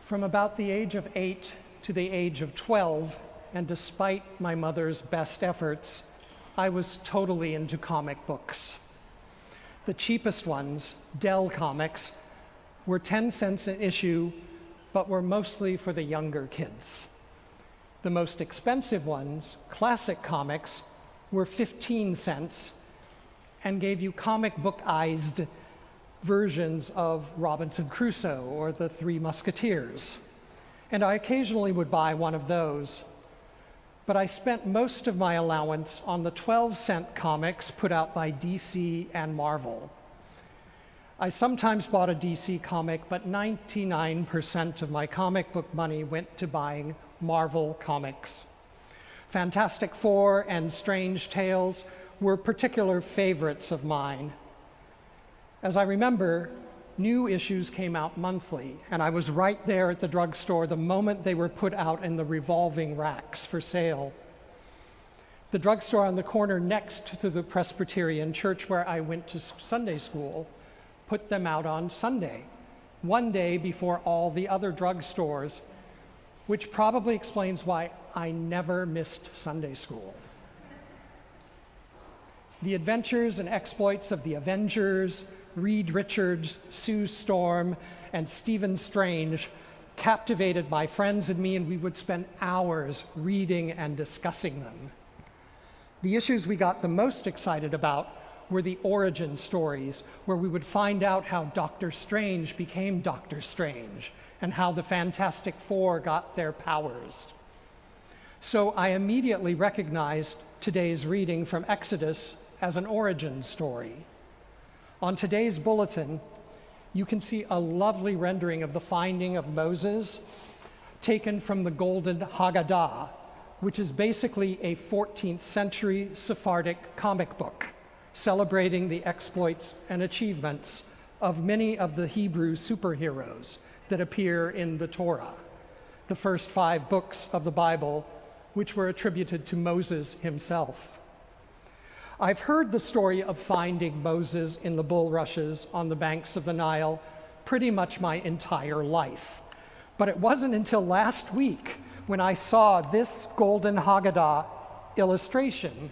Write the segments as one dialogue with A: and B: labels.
A: From about the age of 8 to the age of 12, and despite my mother's best efforts, I was totally into comic books. The cheapest ones, Dell Comics, were 10 cents an issue, but were mostly for the younger kids. The most expensive ones, Classic Comics, were 15 cents and gave you comic book-ized versions of Robinson Crusoe or the Three Musketeers. And I occasionally would buy one of those. But I spent most of my allowance on the 12-cent comics put out by DC and Marvel. I sometimes bought a DC comic, but 99% of my comic book money went to buying Marvel comics. Fantastic Four and Strange Tales were particular favorites of mine. As I remember, new issues came out monthly, and I was right there at the drugstore the moment they were put out in the revolving racks for sale. The drugstore on the corner next to the Presbyterian church where I went to Sunday school put them out on Sunday, one day before all the other drugstores, which probably explains why I never missed Sunday school. The adventures and exploits of the Avengers, Reed Richards, Sue Storm, and Stephen Strange captivated my friends and me, and we would spend hours reading and discussing them. The issues we got the most excited about were the origin stories, where we would find out how Dr. Strange became Dr. Strange and how the Fantastic Four got their powers. So I immediately recognized today's reading from Exodus as an origin story. On today's bulletin, you can see a lovely rendering of the finding of Moses taken from the Golden Haggadah, which is basically a 14th century Sephardic comic book celebrating the exploits and achievements of many of the Hebrew superheroes that appear in the Torah, the first 5 books of the Bible, which were attributed to Moses himself. I've heard the story of finding Moses in the bulrushes on the banks of the Nile pretty much my entire life. But it wasn't until last week when I saw this Golden Haggadah illustration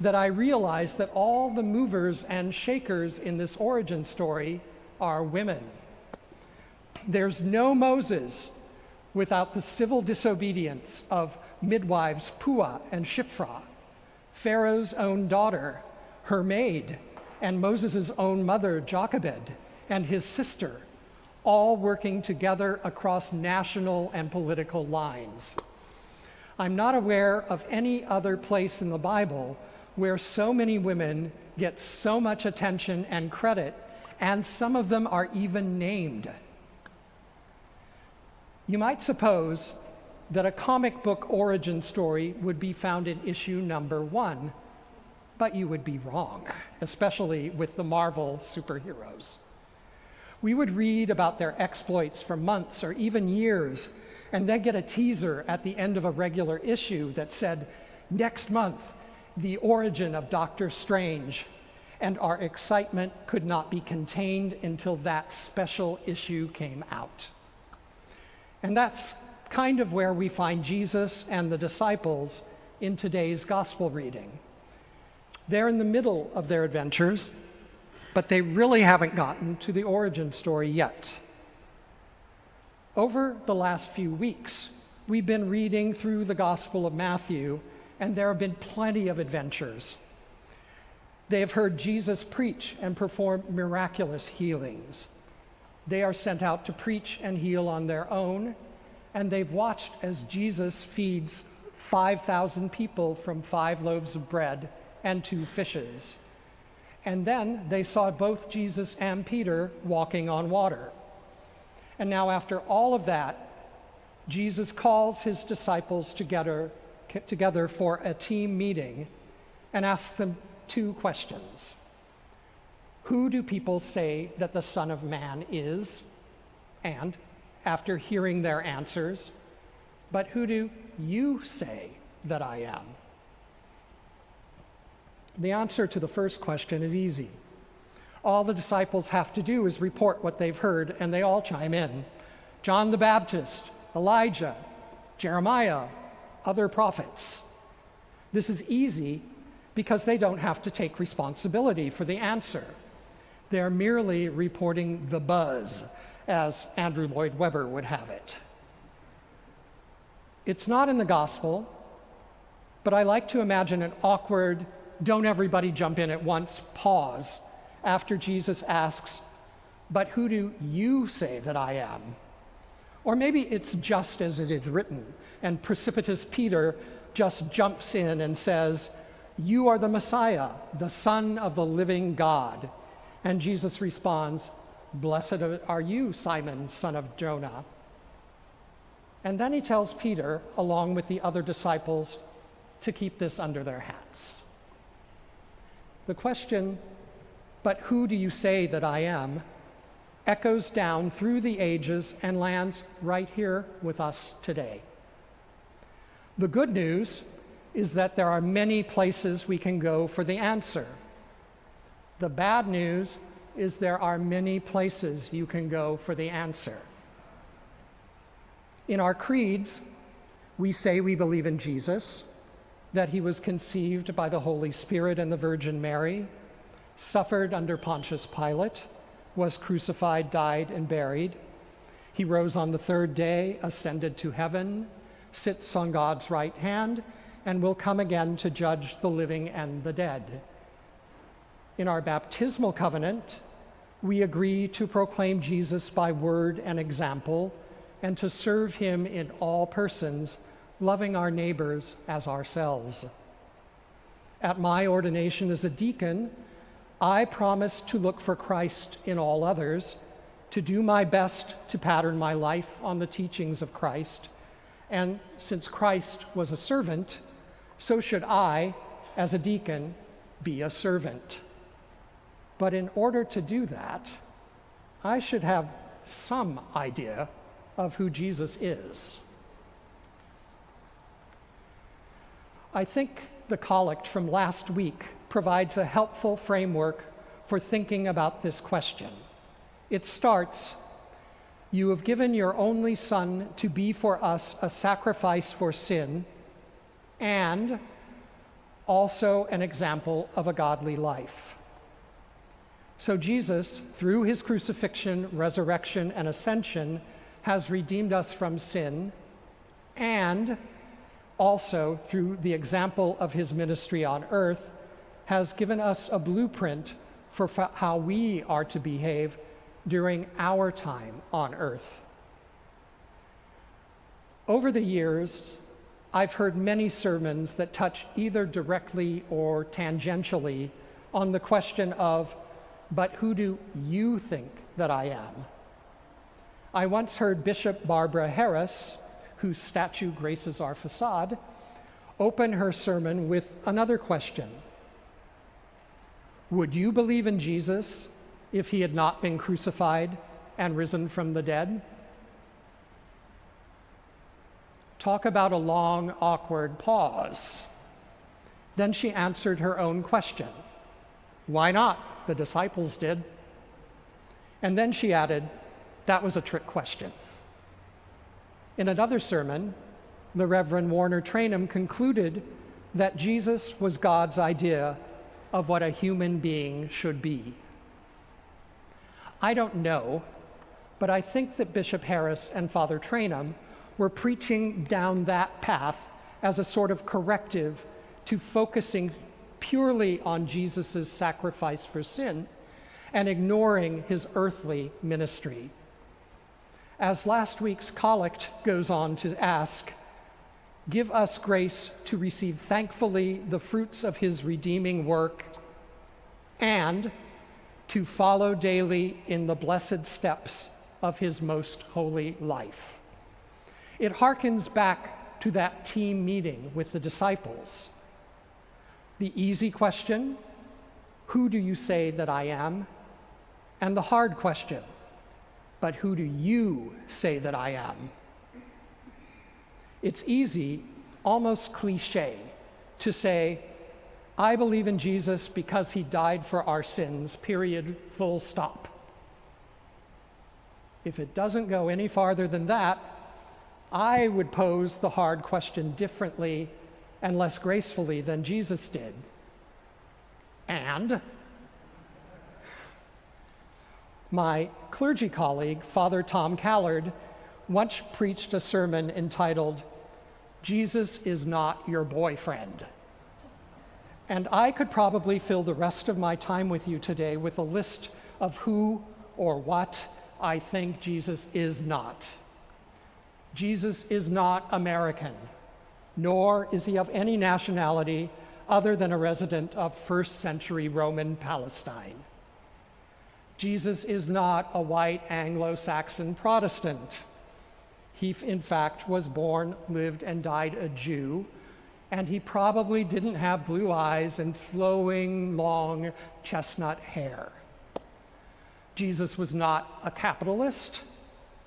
A: that I realized that all the movers and shakers in this origin story are women. There's no Moses without the civil disobedience of midwives Puah and Shiphrah, Pharaoh's own daughter, her maid, and Moses' own mother, Jochebed, and his sister, all working together across national and political lines. I'm not aware of any other place in the Bible where so many women get so much attention and credit, and some of them are even named. You might suppose that a comic book origin story would be found in issue number 1, but you would be wrong, especially with the Marvel superheroes. We would read about their exploits for months or even years, and then get a teaser at the end of a regular issue that said, next month, the origin of Dr. Strange, and our excitement could not be contained until that special issue came out. And that's kind of where we find Jesus and the disciples in today's gospel reading. They're in the middle of their adventures, but they really haven't gotten to the origin story yet. Over the last few weeks, we've been reading through the Gospel of Matthew, and there have been plenty of adventures. They have heard Jesus preach and perform miraculous healings. They are sent out to preach and heal on their own, and they've watched as Jesus feeds 5,000 people from 5 loaves of bread and 2 fishes. And then they saw both Jesus and Peter walking on water. And now after all of that, Jesus calls his disciples together for a team meeting and asks them 2 questions. Who do people say that the Son of Man is? And after hearing their answers, but who do you say that I am? The answer to the first question is easy. All the disciples have to do is report what they've heard, and they all chime in. John the Baptist, Elijah, Jeremiah, other prophets. This is easy because they don't have to take responsibility for the answer. They're merely reporting the buzz, as Andrew Lloyd Webber would have it. It's not in the gospel, but I like to imagine an awkward, don't everybody jump in at once pause after Jesus asks, "But who do you say that I am?" Or maybe it's just as it is written, and precipitous Peter just jumps in and says, "You are the Messiah, the Son of the living God." And Jesus responds, "Blessed are you, Simon, son of Jonah." And then he tells Peter, along with the other disciples, to keep this under their hats. The question, "But who do you say that I am?" echoes down through the ages and lands right here with us today. The good news is that there are many places we can go for the answer. The bad news is there are many places you can go for the answer. In our creeds, we say we believe in Jesus, that he was conceived by the Holy Spirit and the Virgin Mary, suffered under Pontius Pilate, was crucified, died, and buried. He rose on the third day, ascended to heaven, sits on God's right hand, and will come again to judge the living and the dead. In our baptismal covenant, we agree to proclaim Jesus by word and example, and to serve him in all persons, loving our neighbors as ourselves. At my ordination as a deacon, I promise to look for Christ in all others, to do my best to pattern my life on the teachings of Christ, and since Christ was a servant, so should I, as a deacon, be a servant. But in order to do that, I should have some idea of who Jesus is. I think the collect from last week provides a helpful framework for thinking about this question. It starts, "You have given your only Son to be for us a sacrifice for sin, and also an example of a godly life." So Jesus, through his crucifixion, resurrection, and ascension, has redeemed us from sin, and also through the example of his ministry on earth, has given us a blueprint for how we are to behave during our time on earth. Over the years, I've heard many sermons that touch either directly or tangentially on the question of, "But who do you think that I am?" I once heard Bishop Barbara Harris, whose statue graces our facade, open her sermon with another question. Would you believe in Jesus if he had not been crucified and risen from the dead? Talk about a long, awkward pause. Then she answered her own question. Why not? The disciples did. And then she added, that was a trick question. In another sermon, the Reverend Warner Trainum concluded that Jesus was God's idea of what a human being should be. I don't know, but I think that Bishop Harris and Father Trainum were preaching down that path as a sort of corrective to focusing purely on Jesus' sacrifice for sin and ignoring his earthly ministry. As last week's collect goes on to ask, give us grace to receive thankfully the fruits of his redeeming work and to follow daily in the blessed steps of his most holy life. It harkens back to that team meeting with the disciples. The easy question, who do you say that I am? And the hard question, but who do you say that I am? It's easy, almost cliche, to say, I believe in Jesus because he died for our sins, period, full stop. If it doesn't go any farther than that, I would pose the hard question differently and less gracefully than Jesus did. And my clergy colleague, Father Tom Callard, once preached a sermon entitled, "Jesus is not your boyfriend." And I could probably fill the rest of my time with you today with a list of who or what I think Jesus is not. Jesus is not American, nor is he of any nationality other than a resident of first century Roman Palestine. Jesus is not a white Anglo-Saxon Protestant. He, in fact, was born, lived, and died a Jew, and he probably didn't have blue eyes and flowing, long chestnut hair. Jesus was not a capitalist,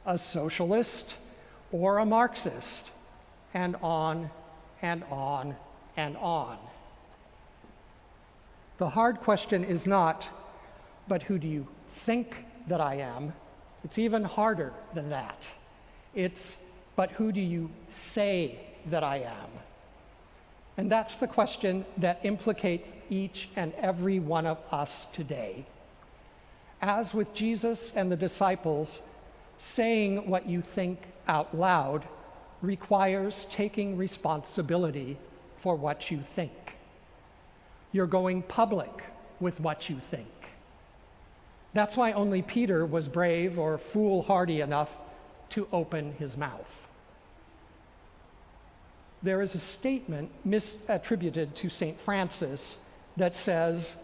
A: a socialist, or a Marxist, and on and on and on. The hard question is not, but who do you think that I am? It's even harder than that. It's, but who do you say that I am? And that's the question that implicates each and every one of us today. As with Jesus and the disciples, saying what you think out loud requires taking responsibility for what you think. You're going public with what you think. That's why only Peter was brave or foolhardy enough to open his mouth. There is a statement misattributed to St. Francis that says,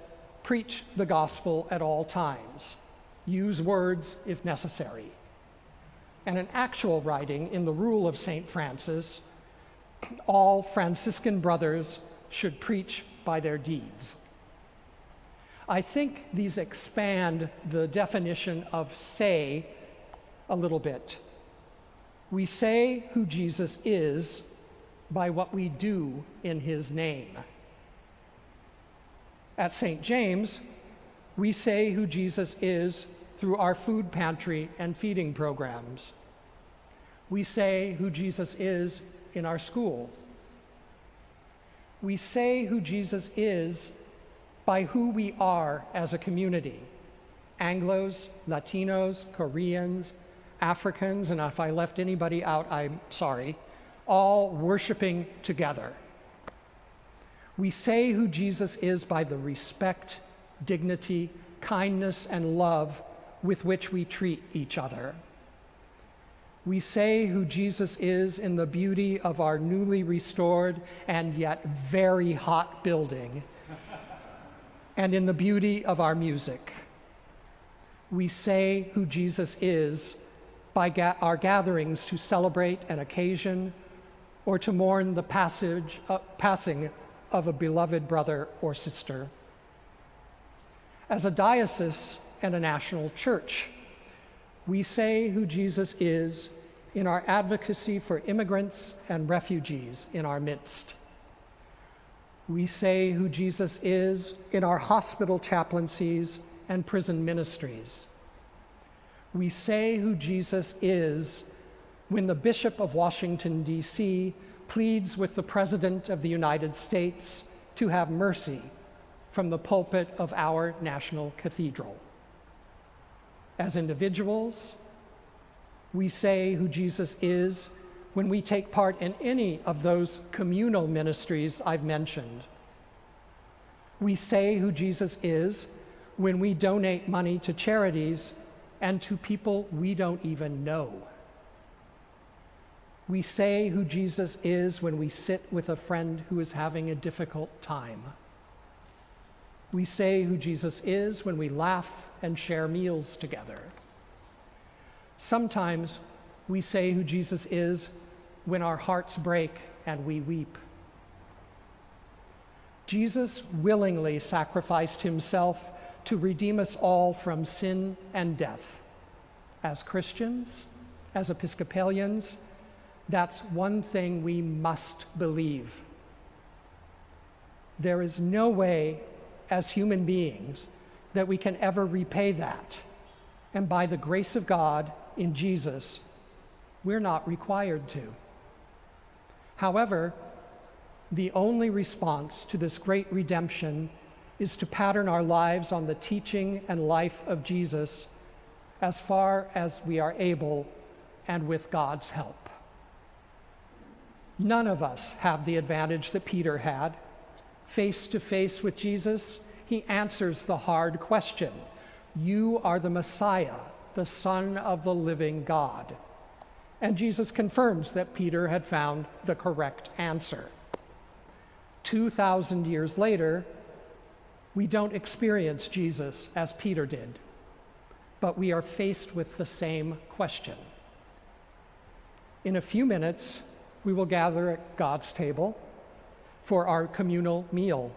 A: "Preach the gospel at all times. Use words if necessary." And an actual writing in the Rule of St. Francis, all Franciscan brothers should preach by their deeds. I think these expand the definition of say a little bit. We say who Jesus is by what we do in his name. At St. James, we say who Jesus is through our food pantry and feeding programs. We say who Jesus is in our school. We say who Jesus is by who we are as a community. Anglos, Latinos, Koreans, Africans, and if I left anybody out, I'm sorry, all worshiping together. We say who Jesus is by the respect, dignity, kindness, and love with which we treat each other. We say who Jesus is in the beauty of our newly restored and yet very hot building, and in the beauty of our music. We say who Jesus is by our gatherings to celebrate an occasion or to mourn the passing of a beloved brother or sister. As a diocese and a national church, we say who Jesus is in our advocacy for immigrants and refugees in our midst. We say who Jesus is in our hospital chaplaincies and prison ministries. We say who Jesus is when the Bishop of Washington, D.C. pleads with the President of the United States to have mercy from the pulpit of our national cathedral. As individuals, we say who Jesus is when we take part in any of those communal ministries I've mentioned. We say who Jesus is when we donate money to charities and to people we don't even know. We say who Jesus is when we sit with a friend who is having a difficult time. We say who Jesus is when we laugh and share meals together. Sometimes we say who Jesus is when our hearts break and we weep. Jesus willingly sacrificed himself to redeem us all from sin and death. As Christians, as Episcopalians, that's one thing we must believe. There is no way as human beings that we can ever repay that. And by the grace of God, in Jesus, we're not required to. However, the only response to this great redemption is to pattern our lives on the teaching and life of Jesus as far as we are able and with God's help. None of us have the advantage that Peter had. Face to face with Jesus, he answers the hard question. You are the Messiah, the Son of the living God. And Jesus confirms that Peter had found the correct answer. 2,000 years later, we don't experience Jesus as Peter did, but we are faced with the same question. In a few minutes, we will gather at God's table for our communal meal.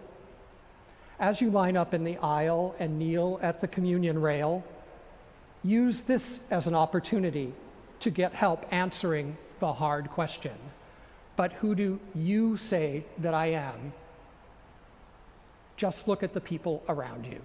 A: As you line up in the aisle and kneel at the communion rail, use this as an opportunity to get help answering the hard question. But who do you say that I am? Just look at the people around you.